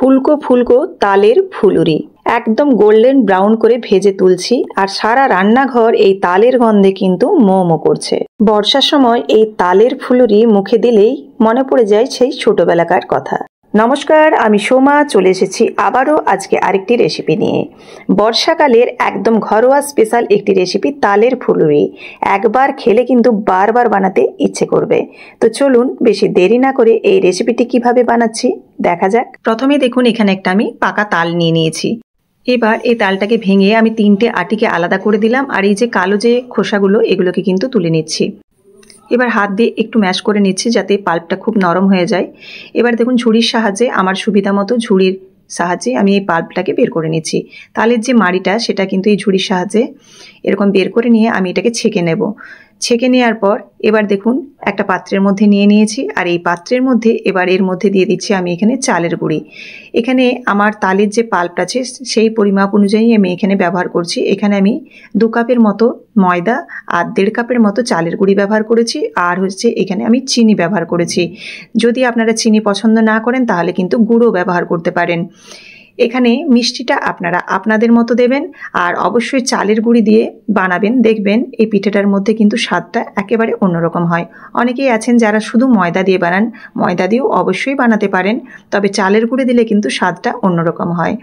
ফুলকো ফুলকো তালের ফুলুরি একদম গোল্ডেন ব্রাউন করে ভেজে তুলছি। আর সারা রান্নাঘর এই তালের গন্ধে কিন্তু মো মো করছে। বর্ষার সময় এই তালের ফুলুরি মুখে দিলেই মনে পড়ে যায় সেই ছোটবেলাকার কথা। নমস্কার, আমি সোমা চলে এসেছি আবারও আজকে আরেকটি রেসিপি নিয়ে। বর্ষাকালের একদম ঘরোয়া স্পেশাল একটি রেসিপি তালের ফুলুরি। একবার খেলে কিন্তু বারবার বানাতে ইচ্ছে করবে। তো চলুন বেশি দেরি না করে এই রেসিপিটি কিভাবে বানাচ্ছি দেখা যাক। প্রথমে দেখুন এখানে একটা আমি পাকা তাল নিয়ে নিয়েছি। এবার এই তালটাকে ভেঙে আমি 3টে আটিকে আলাদা করে দিলাম। আর এই যে কালো যে খোসাগুলো এগুলোকে কিন্তু তুলে নিচ্ছি। এবার হাত দিয়ে একটু ম্যাশ করে নিচ্ছি যাতে পাল্পটা খুব নরম হয়ে যায়। এবার দেখুন ঝুড়ির সাহায্যে আমার সুবিধা মতো ঝুড়ির সাহায্যে আমি এই পাল্পটাকে বের করে নিচ্ছি। তালের যে মাড়িটা সেটা কিন্তু এই ঝুড়ির সাহায্যে এরকম বের করে নিয়ে আমি এটাকে ছেঁকে নেব। ছেঁকে নেওয়ার পর এবার দেখুন একটা পাত্রের মধ্যে নিয়ে নিয়েছি। আর এই পাত্রের মধ্যে এবার এর মধ্যে দিয়ে দিচ্ছি আমি এখানে চালের গুঁড়ি। এখানে আমার তালের যে পাল্প আছে সেই পরিমাপ অনুযায়ী আমি এখানে ব্যবহার করছি। এখানে আমি 2 কাপের মতো ময়দা আর 1.5 কাপের মতো চালের গুঁড়ি ব্যবহার করেছি। আর হচ্ছে এখানে আমি চিনি ব্যবহার করেছি। যদি আপনারা চিনি পছন্দ না করেন তাহলে কিন্তু গুঁড়ো ব্যবহার করতে পারেন। এখানে মিষ্টিটা আপনারা আপনাদের মতো দেবেন। আর অবশ্যই চালের গুঁড়ি দিয়ে বানাবেন, দেখবেন এই পিঠেটার মধ্যে কিন্তু স্বাদটা একেবারে অন্যরকম হয়। অনেকেই আছেন যারা শুধু ময়দা দিয়ে বানান, ময়দা দিয়েও অবশ্যই বানাতে পারেন, তবে চালের গুঁড়ি দিলে কিন্তু স্বাদটা অন্যরকম হয়।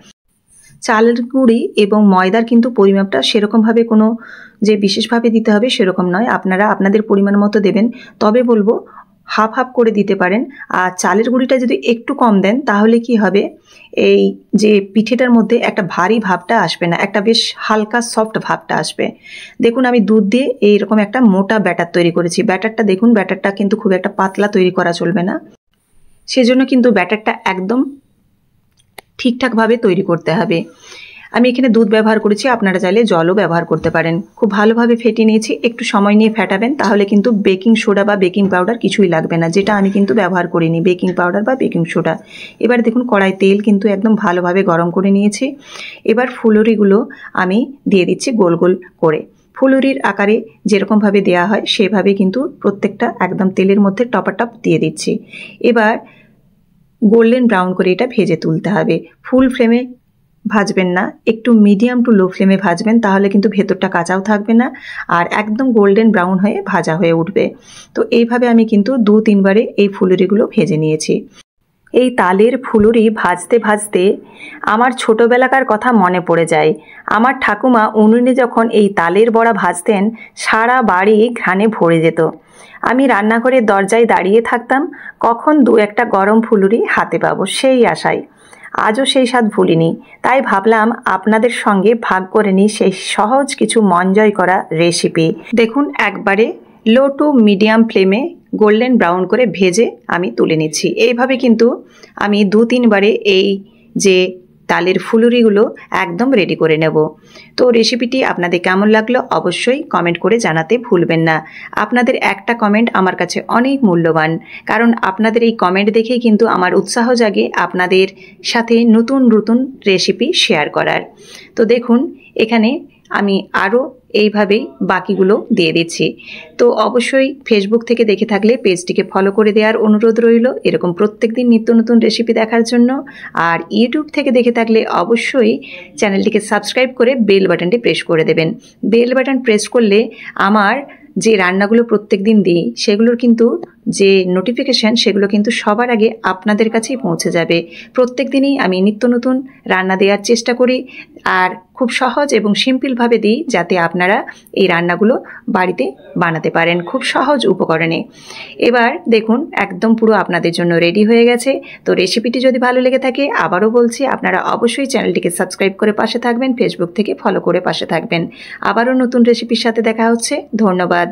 চালের গুঁড়ি এবং ময়দার কিন্তু পরিমাপটা সেরকমভাবে কোনো যে বিশেষভাবে দিতে হবে সেরকম নয়, আপনারা আপনাদের পরিমাণ মতো দেবেন। তবে বলবো হাফ হাফ করে দিতে পারেন। আর চালের গুঁড়িটা যদি একটু কম দেন তাহলে কি হবে, এই যে পিঠেটার মধ্যে একটা ভারী ভাবটা আসবে না, একটা বেশ হালকা সফট ভাবটা আসবে। দেখুন আমি দুধ দিয়ে এইরকম একটা মোটা ব্যাটার তৈরি করেছি। ব্যাটারটা দেখুন, ব্যাটারটা কিন্তু খুব একটা পাতলা তৈরি করা চলবে না, সেজন্য কিন্তু ব্যাটারটা একদম ঠিকঠাকভাবে তৈরি করতে হবে। আমি এখানে দুধ ব্যবহার করেছি, আপনারা চাইলে জলও ব্যবহার করতে পারেন। খুব ভালোভাবে ফেটিয়ে নিয়েছি। একটু সময় নিয়ে ফেটাবেন, তাহলে কিন্তু বেকিং সোডা বা বেকিং পাউডার কিছুই লাগবে না, যেটা আমি কিন্তু ব্যবহার করিনি, বেকিং পাউডার বা বেকিং সোডা। এবার দেখুন কড়াই তেল কিন্তু একদম ভালোভাবে গরম করে নিয়েছি। এবার ফুলুরিগুলো আমি দিয়ে দিচ্ছি গোল গোল করে। ফুলুরির আকারে যেরকমভাবে দেওয়া হয় সেভাবে কিন্তু প্রত্যেকটা একদম তেলের মধ্যে টপাটপ দিয়ে দিচ্ছি। এবার গোল্ডেন ব্রাউন করে এটা ভেজে তুলতে হবে। ফুল ফ্লেমে ভাজবেন না, একটু মিডিয়াম টু লো ফ্লেমে ভাজবেন, তাহলে কিন্তু ভেতরটা কাঁচাও থাকবে না আর একদম গোল্ডেন ব্রাউন হয়ে ভাজা হয়ে উঠবে। তো এইভাবে আমি কিন্তু 2-3 বারে এই ফুলুরিগুলো ভেজে নিয়েছি। এই তালের ফুলুরি ভাজতে ভাজতে আমার ছোটোবেলাকার কথা মনে পড়ে যায়। আমার ঠাকুমা উনুনে যখন এই তালের বড়া ভাজতেন সারা বাড়ি ঘ্রাণে ভরে যেত। আমি রান্নাঘরের দরজায় দাঁড়িয়ে থাকতাম, কখন 2-1টা গরম ফুলুরি হাতে পাবো সেই আশায়। আজও সেই স্বাদ ভুলিনি, তাই ভাবলাম আপনাদের সঙ্গে ভাগ করে নিই সেই সহজ কিছু মন জয় করা রেসিপি। দেখুন একবারে লো টু মিডিয়াম ফ্লেমে গোল্ডেন ব্রাউন করে ভেজে আমি তুলে নিচ্ছি। এইভাবে কিন্তু আমি 2-3 বারে এই যে তালের ফুলুরিগুলো একদম রেডি করে নেব। তো রেসিপিটি আপনাদের কেমন লাগলো অবশ্যই কমেন্ট করে জানাতে ভুলবেন না। আপনাদের একটা কমেন্ট আমার কাছে অনেক মূল্যবান, কারণ আপনাদের এই কমেন্ট দেখেই কিন্তু আমার উৎসাহ জাগে আপনাদের সাথে নতুন নতুন রেসিপি শেয়ার করার। তো দেখুন এখানে আমি আরও এইভাবেই বাকিগুলো দিয়ে দিচ্ছি। তো অবশ্যই ফেসবুক থেকে দেখে থাকলে পেজটিকে ফলো করে দেওয়ার অনুরোধ রইল এরকম প্রত্যেক দিন নিত্য নতুন রেসিপি দেখার জন্য। আর ইউটিউব থেকে দেখে থাকলে অবশ্যই চ্যানেলটিকে সাবস্ক্রাইব করে বেল বাটনটি প্রেস করে দেবেন। বেল বাটন প্রেস করলে আমার যে রান্নাগুলো প্রত্যেক দিন দিই সেগুলোর কিন্তু যে নোটিফিকেশান সেগুলো কিন্তু সবার আগে আপনাদের কাছেই পৌঁছে যাবে। প্রত্যেক দিনই আমি নিত্য নতুন রান্না দেওয়ার চেষ্টা করি, আর খুব সহজ এবং সিম্পলভাবে দিই যাতে আপনারা এই রান্নাগুলো বাড়িতে বানাতে পারেন খুব সহজ উপকরণে। এবার দেখুন একদম পুরো আপনাদের জন্য রেডি হয়ে গেছে। তো রেসিপিটি যদি ভালো লেগে থাকে আবারও বলছি আপনারা অবশ্যই চ্যানেলটিকে সাবস্ক্রাইব করে পাশে থাকবেন, ফেসবুক থেকে ফলো করে পাশে থাকবেন। আবারও নতুন রেসিপির সাথে দেখা হচ্ছে। ধন্যবাদ।